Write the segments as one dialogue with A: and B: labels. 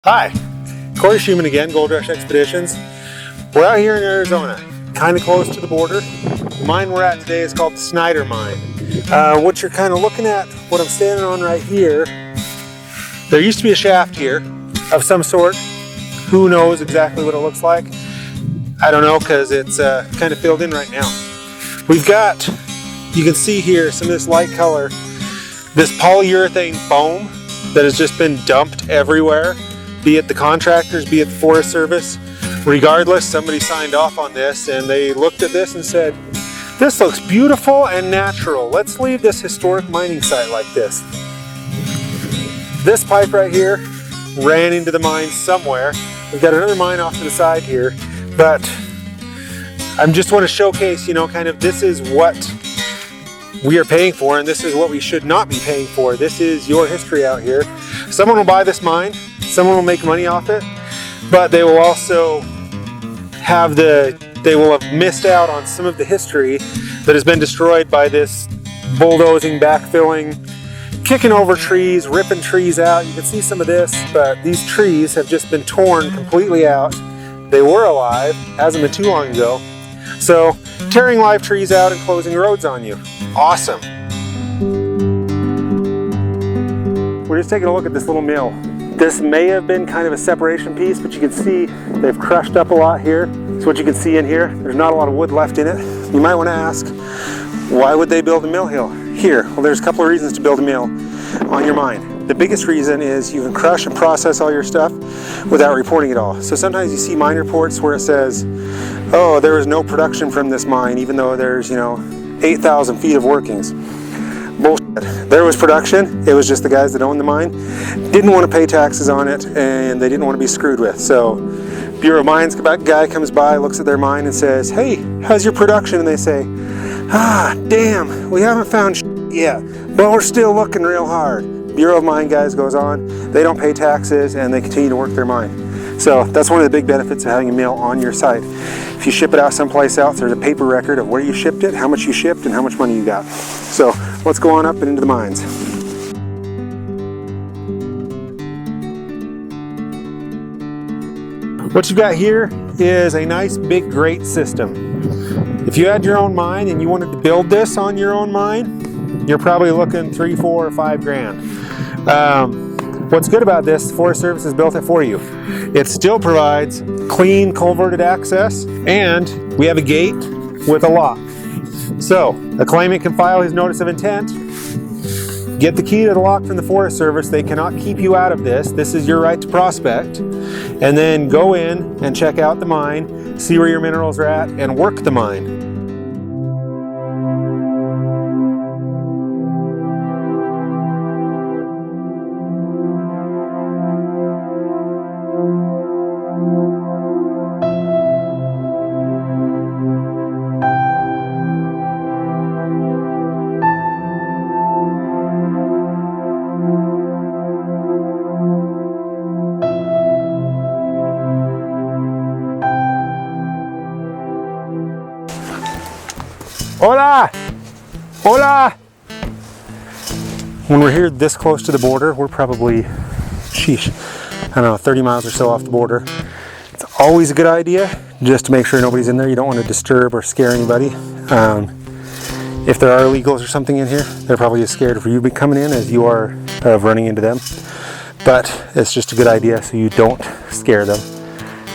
A: Hi, Corey Schumann again, Gold Rush Expeditions. We're out here in Arizona, kind of close to the border. The mine we're at today is called the Snyder Mine. What you're kind of looking at, what I'm standing on right here, there used to be a shaft here of some sort. Who knows exactly what it looks like? I don't know, because it's kind of filled in right now. We've got, you can see here, some of this light color, this polyurethane foam that has just been dumped everywhere. Be it the contractors, be it the Forest Service, regardless, somebody signed off on this and they looked at this and said, this looks beautiful and natural. Let's leave this historic mining site like this. This pipe right here ran into the mine somewhere. We've got another mine off to the side here, but I just want to showcase, you know, kind of this is what we are paying for and this is what we should not be paying for. This is your history out here. Someone will buy this mine. Someone will make money off it, but they will also have they will have missed out on some of the history that has been destroyed by this bulldozing, backfilling, kicking over trees, ripping trees out. You can see some of this, but these trees have just been torn completely out. They were alive, hasn't been too long ago. So tearing live trees out and closing roads on you. Awesome. We're just taking a look at this little mill. This may have been kind of a separation piece, but you can see they've crushed up a lot here. That's what you can see in here. There's not a lot of wood left in it. You might want to ask, why would they build a mill here? Well, there's a couple of reasons to build a mill on your mine. The biggest reason is you can crush and process all your stuff without reporting it all. So sometimes you see mine reports where it says, oh, there was no production from this mine, even though there's, 8,000 feet of workings. Bullshit. There was production. It was just the guys that owned the mine didn't want to pay taxes on it and they didn't want to be screwed with. So Bureau of Mines guy comes by, looks at their mine and says, hey, how's your production? And they say, damn, we haven't found shit yet, but we're still looking real hard. Bureau of Mine guys goes on, they don't pay taxes and they continue to work their mine. So that's one of the big benefits of having a mill on your site. If you ship it out someplace else, there's a paper record of where you shipped it, how much you shipped, and how much money you got. So let's go on up and into the mines. What you've got here is a nice big grate system. If you had your own mine and you wanted to build this on your own mine, you're probably looking 3, 4, or 5 grand. What's good about this, the Forest Service has built it for you. It still provides clean, culverted access, and we have a gate with a lock. So, a claimant can file his notice of intent, get the key to the lock from the Forest Service. They cannot keep you out of this. This is your right to prospect. And then go in and check out the mine, see where your minerals are at, and work the mine. Hola! Hola! When we're here this close to the border, we're probably, I don't know, 30 miles or so off the border. It's always a good idea just to make sure nobody's in there. You don't want to disturb or scare anybody. If there are illegals or something in here, they're probably as scared for you coming in as you are of running into them. But it's just a good idea so you don't scare them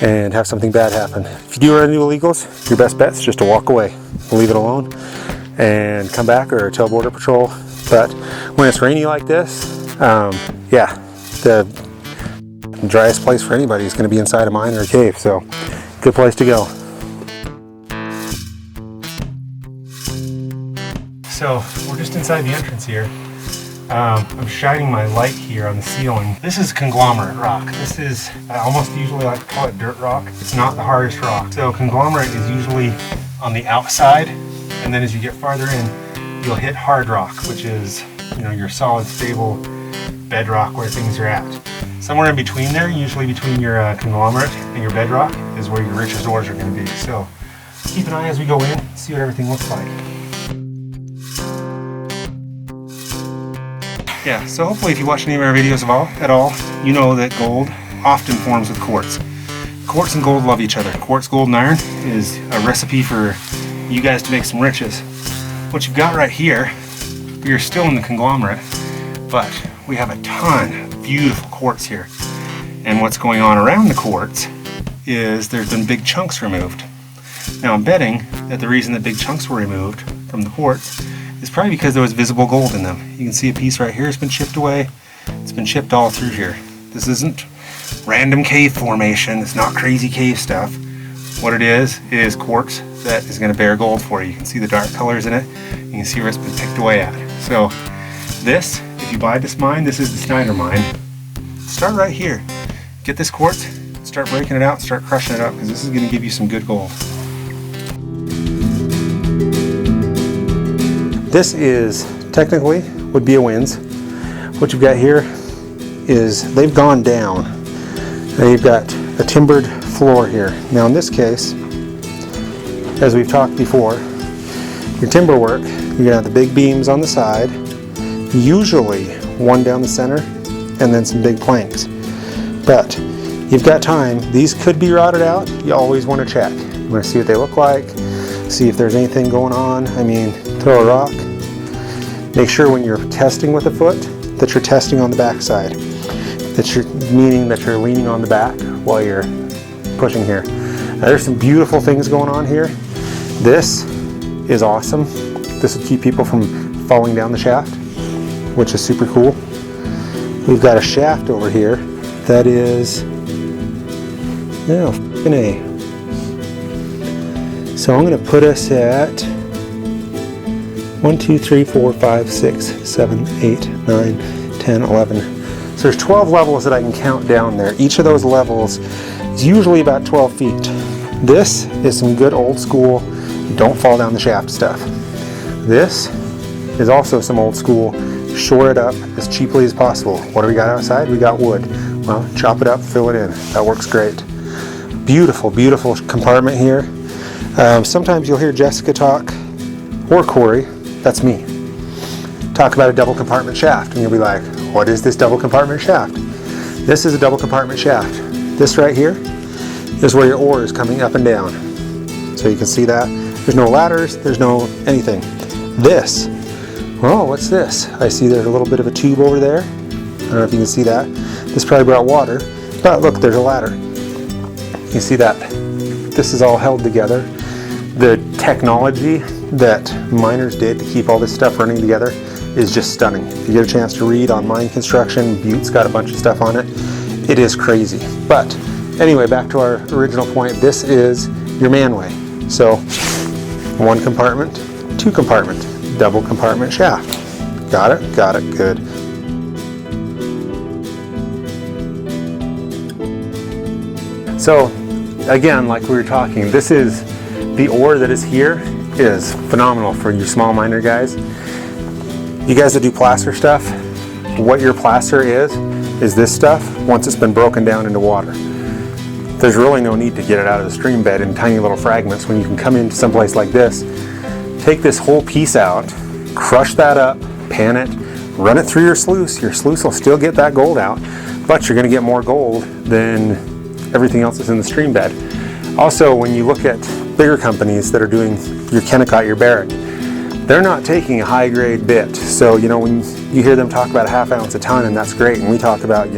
A: and have something bad happen. If you do run into illegals, your best bet is just to walk away. Leave it alone and come back or tell Border Patrol. But when it's rainy like this, yeah, the driest place for anybody is going to be inside a mine or a cave. So, good place to go. So, we're just inside the entrance here. I'm shining my light here on the ceiling. This is conglomerate rock. This is, I almost usually like to call it dirt rock. It's not the hardest rock. So conglomerate is usually on the outside, and then as you get farther in, you'll hit hard rock, which is, your solid, stable bedrock where things are at. Somewhere in between there, usually between your conglomerate and your bedrock, is where your richest ores are going to be. So keep an eye as we go in, see what everything looks like. Yeah, so hopefully if you watch any of our videos at all, you know that gold often forms with quartz. Quartz and gold love each other. Quartz, gold, and iron is a recipe for you guys to make some riches. What you've got right here, we are still in the conglomerate, but we have a ton of beautiful quartz here. And what's going on around the quartz is there's been big chunks removed. Now I'm betting that the reason that big chunks were removed from the quartz is probably because there was visible gold in them. You can see a piece right here has been chipped away. It's been chipped all through here. This isn't random cave formation. It's not crazy cave stuff. What it is quartz that is going to bear gold for you. You can see the dark colors in it. You can see where it's been picked away at. So this, if you buy this mine, this is the Snyder Mine. Start right here. Get this quartz, start breaking it out, start crushing it up, because this is going to give you some good gold. This is technically would be a winze. What you've got here is they've gone down. Now you've got a timbered floor here. Now in this case, as we've talked before, your timber work, you're going to have the big beams on the side, usually one down the center, and then some big planks. But you've got time. These could be rotted out. You always want to check. You want to see what they look like, see if there's anything going on. I mean, throw a rock. Make sure when you're testing with a foot that you're testing on the back side. Meaning that you're leaning on the back while you're pushing here. Now, there's some beautiful things going on here. This is awesome. This will keep people from falling down the shaft, which is super cool. We've got a shaft over here that is, f***ing A. So I'm going to put us at 1, 2, 3, 4, 5, 6, 7, 8, 9, 10, 11. So there's 12 levels that I can count down there. Each of those levels is usually about 12 feet. This is some good old school, don't fall down the shaft stuff. This is also some old school, shore it up as cheaply as possible. What do we got outside? We got wood. Well, chop it up, fill it in. That works great. Beautiful, beautiful compartment here. Sometimes you'll hear Jessica talk, or Corey, that's me, talk about a double compartment shaft, and you'll be like, what is this double compartment shaft? This is a double compartment shaft. This right here is where your ore is coming up and down. So you can see that. There's no ladders, there's no anything. This, oh, what's this? I see there's a little bit of a tube over there. I don't know if you can see that. This probably brought water, but look, there's a ladder. You see that? This is all held together. The technology that miners did to keep all this stuff running together is just stunning. If you get a chance to read on mine construction, Butte's got a bunch of stuff on it. It is crazy. But anyway, back to our original point, this is your manway. So 1 compartment, 2 compartment, double compartment shaft. Got it? Got it, good. So again, like we were talking, this is the ore that is here is phenomenal for you small miner guys. You guys that do placer stuff, what your placer is this stuff once it's been broken down into water. There's really no need to get it out of the stream bed in tiny little fragments when you can come into someplace like this, take this whole piece out, crush that up, pan it, run it through your sluice. Your sluice will still get that gold out, but you're going to get more gold than everything else that's in the stream bed. Also, when you look at bigger companies that are doing your Kennecott, your Barrick, they're not taking a high grade bit. So, when you hear them talk about a ½ ounce a ton, and that's great, and we talk about,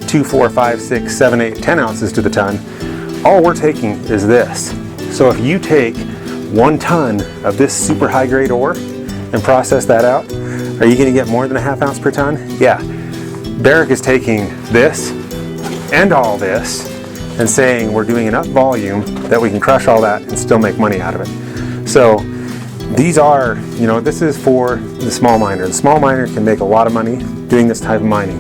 A: 2, 4, 5, 6, 7, 8, 10 ounces to the ton, all we're taking is this. So if you take 1 ton of this super high grade ore and process that out, are you going to get more than a ½ ounce per ton? Yeah. Barrick is taking this and all this and saying we're doing enough volume that we can crush all that and still make money out of it. So these are, this is for the small miner. The small miner can make a lot of money doing this type of mining.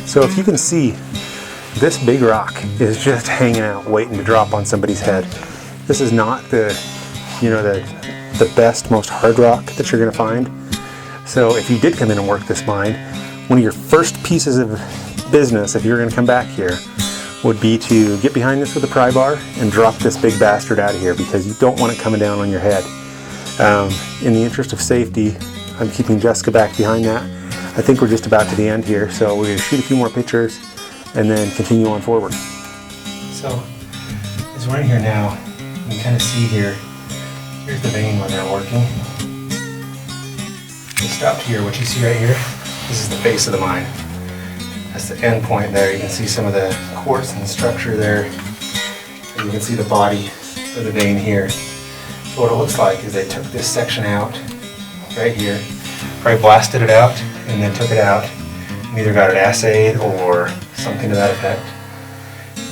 A: So if you can see, this big rock is just hanging out waiting to drop on somebody's head. This is not the best, most hard rock that you're going to find. So if you did come in and work this mine, one of your first pieces of business, if you're going to come back here, would be to get behind this with a pry bar and drop this big bastard out of here, because you don't want it coming down on your head. In the interest of safety, I'm keeping Jessica back behind that. I think we're just about to the end here, so we're going to shoot a few more pictures and then continue on forward. So, as we're in here now, you can kind of see here, here's the vein when they're working. We stopped here, what you see right here, this is the face of the mine. That's the end point there. You can see some of the quartz and structure there. And you can see the body of the vein here. So what it looks like is they took this section out right here, probably blasted it out, and then took it out and either got it assayed or something to that effect.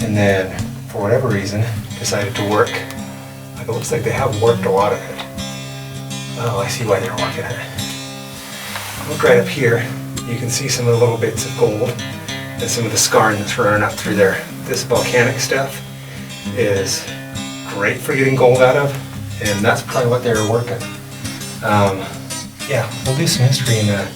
A: And then, for whatever reason, decided to work. Like, it looks like they have worked a lot of it. Oh, I see why they're working it. Look right up here. You can see some of the little bits of gold and some of the scarring that's running up through there. This volcanic stuff is great for getting gold out of, and that's probably what they were working. Yeah, we'll do some history and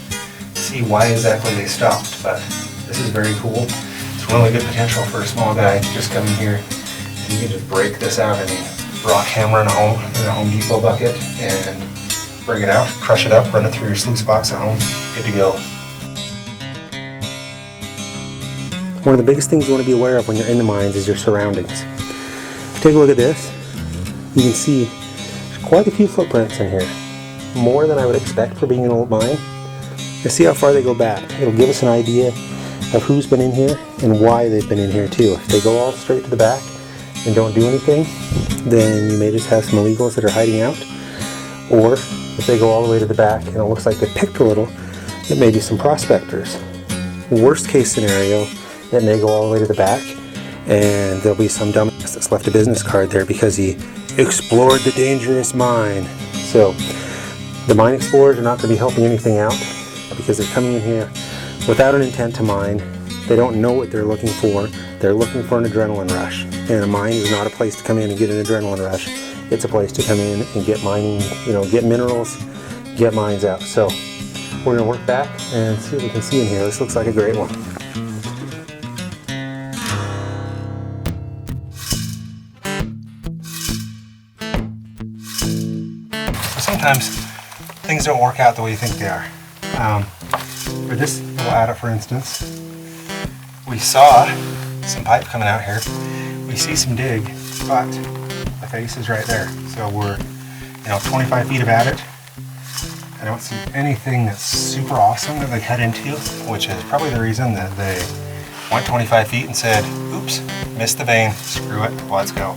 A: see why exactly they stopped, but this is very cool. It's really good potential for a small guy to just come in here and you can just break this out. I mean, rock hammer in a Home Depot bucket and bring it out, crush it up, run it through your sluice box at home, good to go. One of the biggest things you want to be aware of when you're in the mines is your surroundings. If you take a look at this, you can see there's quite a few footprints in here. More than I would expect for being an old mine. And see how far they go back. It'll give us an idea of who's been in here and why they've been in here too. If they go all straight to the back and don't do anything, then you may just have some illegals that are hiding out. Or if they go all the way to the back and it looks like they picked a little, it may be some prospectors. Worst case scenario, it may go all the way to the back and there'll be some dumbass that's left a business card there because he explored the dangerous mine. So the mine explorers are not going to be helping anything out because they're coming in here without an intent to mine. They don't know what they're looking for. They're looking for an adrenaline rush. And a mine is not a place to come in and get an adrenaline rush. It's a place to come in and get mining, get minerals, get mines out. So we're going to work back and see what we can see in here. This looks like a great one. Sometimes things don't work out the way you think they are. For this little adit, for instance, we saw some pipe coming out here. We see some dig, but the face is right there. So we're, 25 feet of adit. I don't see anything that's super awesome that they cut into, which is probably the reason that they went 25 feet and said, oops, missed the vein, screw it, let's go.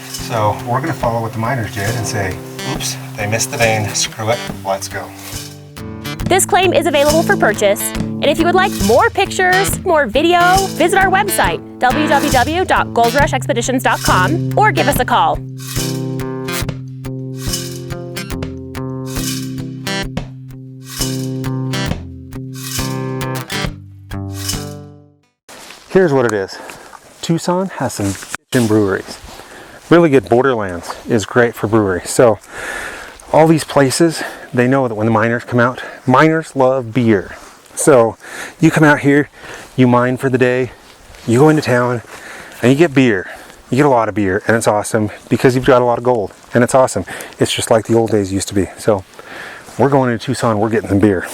A: So we're going to follow what the miners did and say, oops, they missed the vein, screw it, let's go.
B: This claim is available for purchase, and if you would like more pictures, more video, visit our website, www.goldrushexpeditions.com, or give us a call.
A: Here's what it is. Tucson has some bitchin' breweries. Really good borderlands is great for breweries. So all these places, they know that when the miners come out, miners love beer. So you come out here, you mine for the day, you go into town, and you get beer. You get a lot of beer, and it's awesome because you've got a lot of gold, and it's awesome. It's just like the old days used to be. So we're going into Tucson, we're getting some beer.